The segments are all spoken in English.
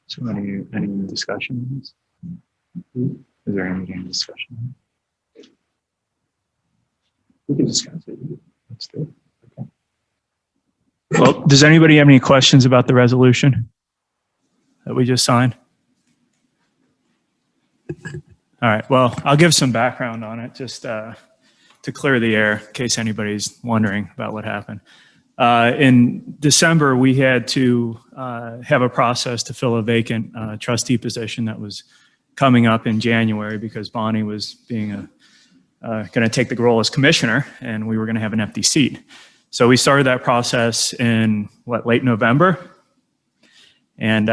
So any discussion on this? Is there any discussion? We can discuss it. Let's do it. Okay. Well, does anybody have any questions about the resolution that we just signed? All right. Well, I'll give some background on it just to clear the air in case anybody's wondering about what happened. In December, we had to have a process to fill a vacant trustee position that was coming up in January because Bonnie was being going to take the role as commissioner, and we were going to have an empty seat. So we started that process in late November, and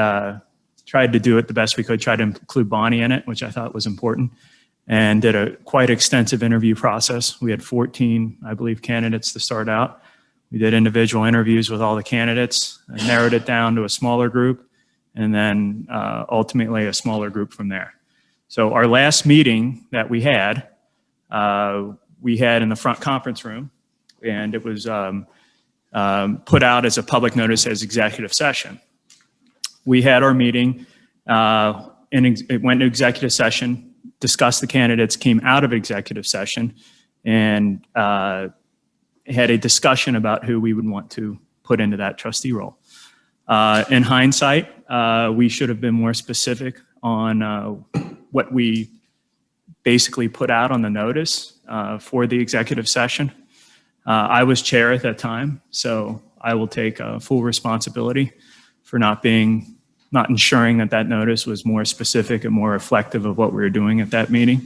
tried to do it the best we could. Tried to include Bonnie in it, which I thought was important, and did a quite extensive interview process. We had 14, I believe, candidates to start out. We did individual interviews with all the candidates, and narrowed it down to a smaller group, and then ultimately a smaller group from there. So our last meeting that we had in the front conference room, and it was put out as a public notice as executive session. We had our meeting, it went to executive session, discussed the candidates, came out of executive session, and had a discussion about who we would want to put into that trustee role. In hindsight, we should have been more specific on what we basically put out on the notice for the executive session. I was chair at that time, so I will take full responsibility for not ensuring that notice was more specific and more reflective of what we were doing at that meeting.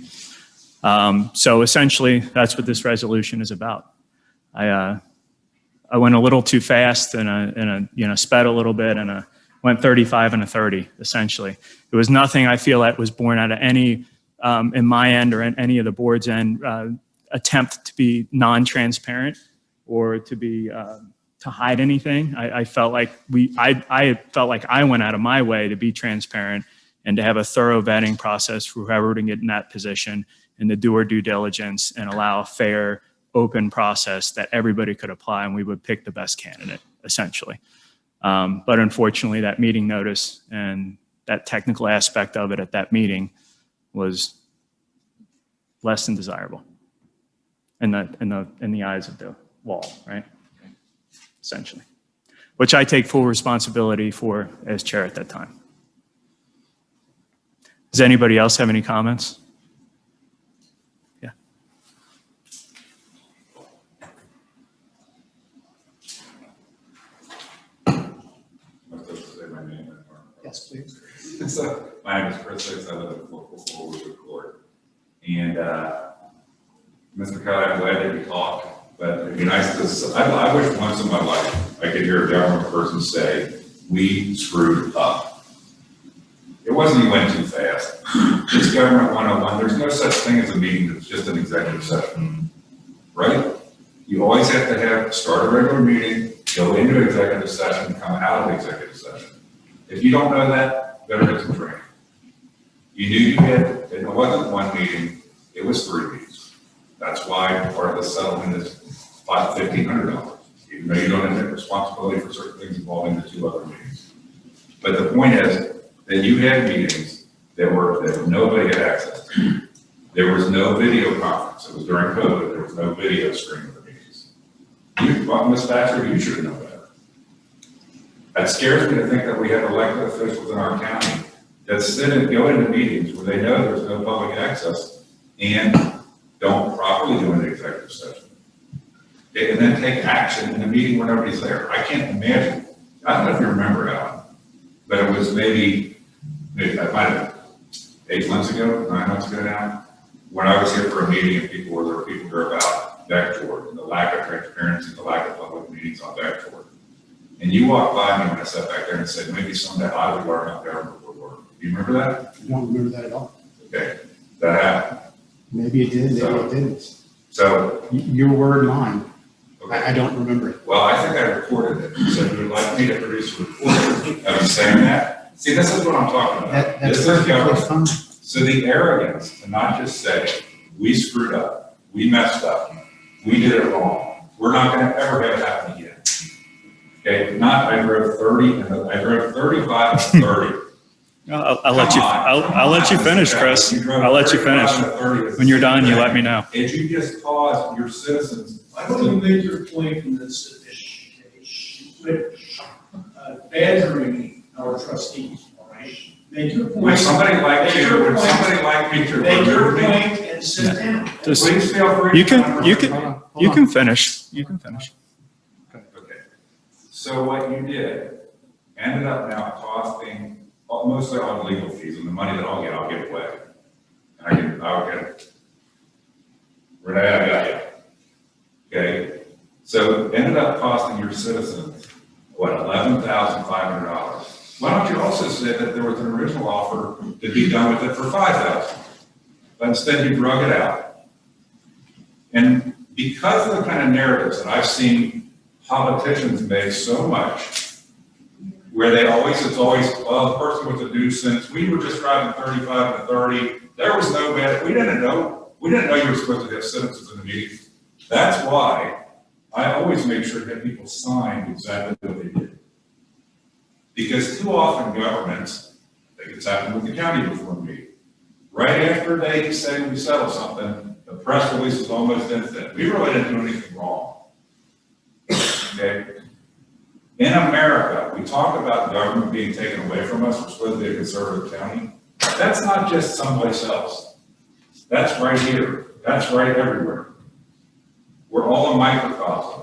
So essentially, that's what this resolution is about. I went a little too fast and sped a little bit, and went 35 and a 30, essentially. It was nothing I feel that was born out of any, in my end or in any of the board's end, attempt to be non-transparent or to hide anything. I felt like I went out of my way to be transparent and to have a thorough vetting process for whoever would get in that position, and to do our due diligence and allow a fair, open process that everybody could apply, and we would pick the best candidate, essentially. But unfortunately, that meeting notice and that technical aspect of it at that meeting was less than desirable in the eyes of the wall, right? Essentially, which I take full responsibility for as chair at that time. Does anybody else have any comments? Yeah. Yes, please. So, my name is Chris Hicks. I live in local Woodwood Court. And Mr. Kelly, I'm glad that you talked, but it'd be nice to, I wish once in my life I could hear a government person say, we screwed up. It wasn't you went too fast. It's government 101. There's no such thing as a meeting that's just an executive session, right? You always have to start a regular meeting, go into executive session, come out of executive session. If you don't know that, better get some training. You knew you had, and it wasn't one meeting, it was 3 meetings. That's why part of the settlement is $1,500, even though you don't have responsibility for certain things involving the 2 other meetings. But the point is that you had meetings that nobody had access to. There was no video conference. It was during COVID. There was no video stream of the meetings. Ms. Baxter, you should know better. It scares me to think that we have elected officials in our county that sit and go into meetings where they know there's no public access and don't properly go into executive session. And then take action in a meeting where nobody's there. I can't imagine. I don't know if you remember, Alan, but it was maybe I might have 8 months ago, 9 months ago now, when I was here for a meeting and there were people here about Vector and the lack of transparency, the lack of public meetings on Vector. And you walked by me when I sat back there and said, maybe someday I would learn how government would work. Do you remember that? I don't remember that at all. Okay, that happened. Maybe it did, maybe it didn't. So, Your word, mine. okay. I don't remember it. Well, I think I recorded it. So you would like me to produce a report of you saying that? See, this is what I'm talking about. That's This is perfectly government. fine. So the arrogance to not just say, we screwed up, we messed up, we did it wrong. We're not going to ever have it happen again. Okay, I drove 30, and I drove 35 and 30 I'll let you. I'll let you finish, Chris. I'll let you finish. When you're done, you let me know. And you just caused your citizens. I want to make your point in this case, which badgering our trustees, all right? Make your point. Would somebody like Make to, your would point. somebody like me to Make your remove me? point and sit down. Just, Please feel free. you to can interrupt me. you can finish. You can finish. Okay. So what you did ended up now costing mostly on legal fees, and the money that I'll give away. And I'll get it. Renee, I got you. Okay, so it ended up costing your citizens, what, $11,500. Why don't you also say that there was an original offer to be done with it for $5,000? But instead you drug it out. And because of the kind of narratives that I've seen politicians make so much, where it's always, well, the person with the nuisance, we were just driving 35 and 30, there was no bad, we didn't know you were supposed to have citizens in the meeting. That's why I always make sure that people sign exactly what they did. Because too often governments, I think it's happened with the county before me, right after they say we settle something, the press release is almost instant. We really didn't do anything wrong. Okay? In America, we talk about government being taken away from us. We're supposed to be a conservative county. That's not just someplace else. That's right here. That's right everywhere. We're all a microcosm.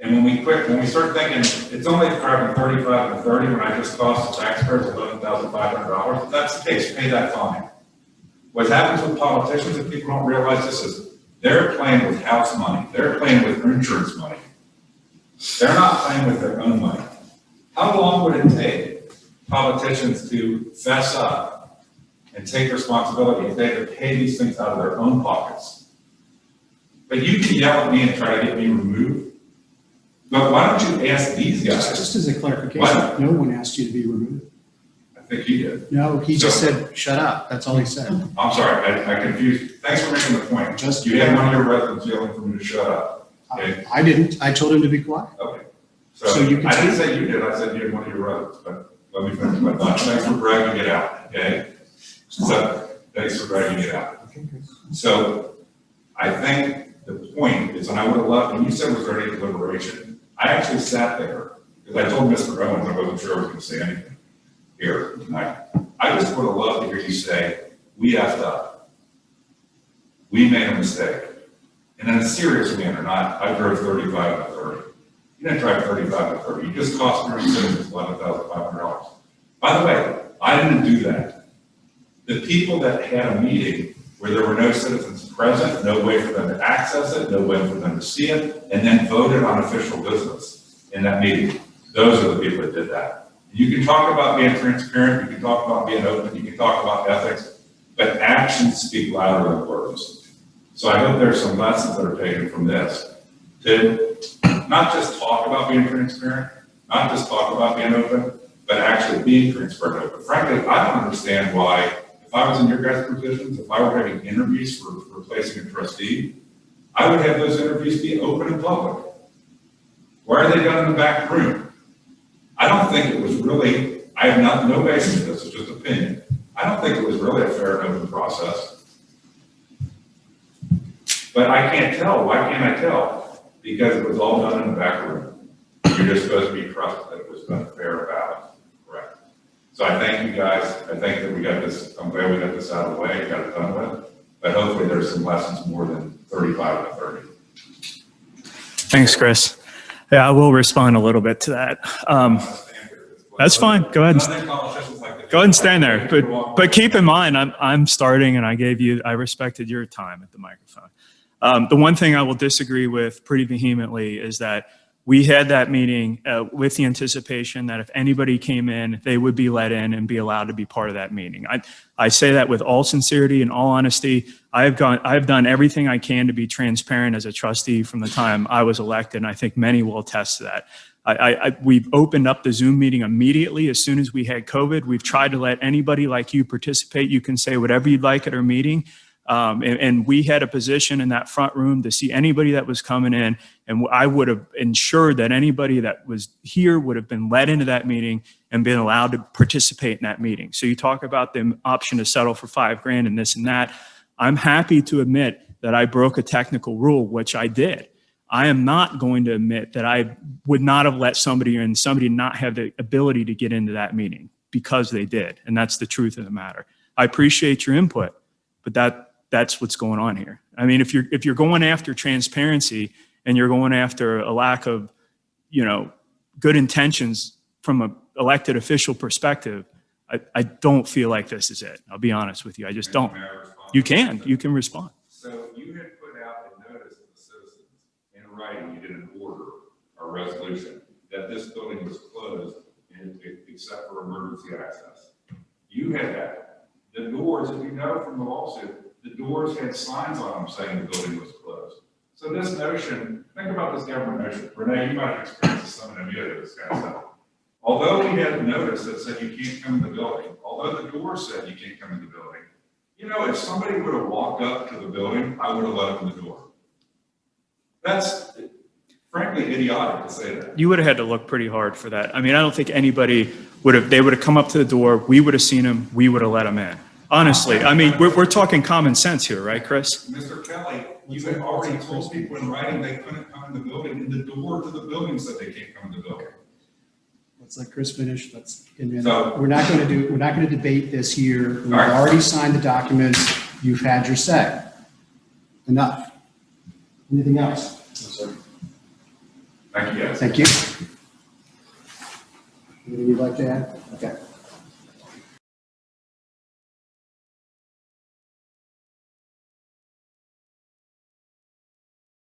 And when we start thinking, it's only driving 35 and 30 when I just cost the taxpayers $11,500, if that's the case, pay that fine. What happens with politicians, if people don't realize this, is they're playing with house money. They're playing with insurance money. They're not playing with their own money. How long would it take politicians to fess up and take responsibility if they had to pay these things out of their own pockets? But you can yell at me and try to get me removed. But why don't you ask these guys? Just as a clarification, What? no one asked you to be removed. I think you did. No, he just So- said, shut up. That's all he said. I'm sorry, I confused you. Thanks for making the point. Just- You had one of your residents yelling for me to shut up. Okay. I didn't. I told him to be quiet. Okay. So you can I didn't speak. say you did, I said you had one of your residents, but let me finish my thought. Thanks for dragging it out, okay? So, thanks for dragging it out. So, I think the point is, and I would have loved, when you said was there any deliberation, I actually sat there, because I told Mr. Owens, I wasn't sure I was gonna say anything here tonight. I just would have loved to hear you say, we effed up. We made a mistake. And in a serious manner, not, I drove 35 and 30. You didn't drive 35 and 30. You just cost your citizens $11,500. By the way, I didn't do that. The people that had a meeting where there were no citizens present, no way for them to access it, no way for them to see it, and then voted on official business in that meeting, those are the people that did that. You can talk about being transparent, you can talk about being open, you can talk about ethics, but actions speak louder than words. So I hope there's some lessons that are taken from this to not just talk about being transparent, not just talk about being open, but actually being transparent and open. Frankly, I don't understand why, if I was in your guys' positions, if I were having interviews for replacing a trustee, I would have those interviews be open and public. Why are they done in the back room? I don't think it was really, I have no basis for this, it's just opinion. I don't think it was really a fair and open process. But I can't tell. Why can't I tell? Because it was all done in the back room. You're just supposed to be trusted that it was done fair about it. Correct. So I thank you guys. I think that we got this, I'm glad we got this out of the way, got it done with. But hopefully there's some lessons more than 35 and 30. Thanks, Chris. Yeah, I will respond a little bit to that. That's fine. Go ahead. Go ahead and stand there. But keep in mind, I'm starting, and I respected your time at the microphone. The one thing I will disagree with pretty vehemently is that we had that meeting with the anticipation that if anybody came in, they would be let in and be allowed to be part of that meeting. I say that with all sincerity and all honesty. I've done everything I can to be transparent as a trustee from the time I was elected, and I think many will attest to that. We've opened up the Zoom meeting immediately as soon as we had COVID. We've tried to let anybody like you participate. You can say whatever you'd like at our meeting. And we had a position in that front room to see anybody that was coming in, and I would have ensured that anybody that was here would have been let into that meeting and been allowed to participate in that meeting. So you talk about the option to settle for $5,000 and this and that. I'm happy to admit that I broke a technical rule, which I did. I am not going to admit that I would not have let somebody in, somebody not have the ability to get into that meeting because they did. And that's the truth of the matter. I appreciate your input, but that's what's going on here. I mean, if you're going after transparency and you're going after a lack of, good intentions from an elected official perspective, I don't feel like this is it. I'll be honest with you. I just don't. May I respond? You can respond. So you had put out a notice to the citizens in writing, you did an order or resolution that this building was closed except for emergency access. You had that. The doors, if you know from the lawsuit, the doors had signs on them saying the building was closed. So this notion, think about this government notion. Renee, you might have experienced this some in Amelia, this kind of stuff. Although we had a notice that said you can't come in the building, although the door said you can't come in the building, if somebody would have walked up to the building, I would have let them in the door. That's frankly idiotic to say that. You would have had to look pretty hard for that. I mean, I don't think anybody they would have come up to the door, we would have seen them, we would have let them in. Honestly, I mean, we're talking common sense here, right, Chris? Mr. Kelly, you had already told people in writing they couldn't come in the building, and the door to the building said they can't come in the building. Let's let Chris finish. So- We're not going to debate this here. We've right. already signed the documents. You've had your say. Enough. Anything else? Thank you, guys. Thank you. Anything you'd like to add? Okay.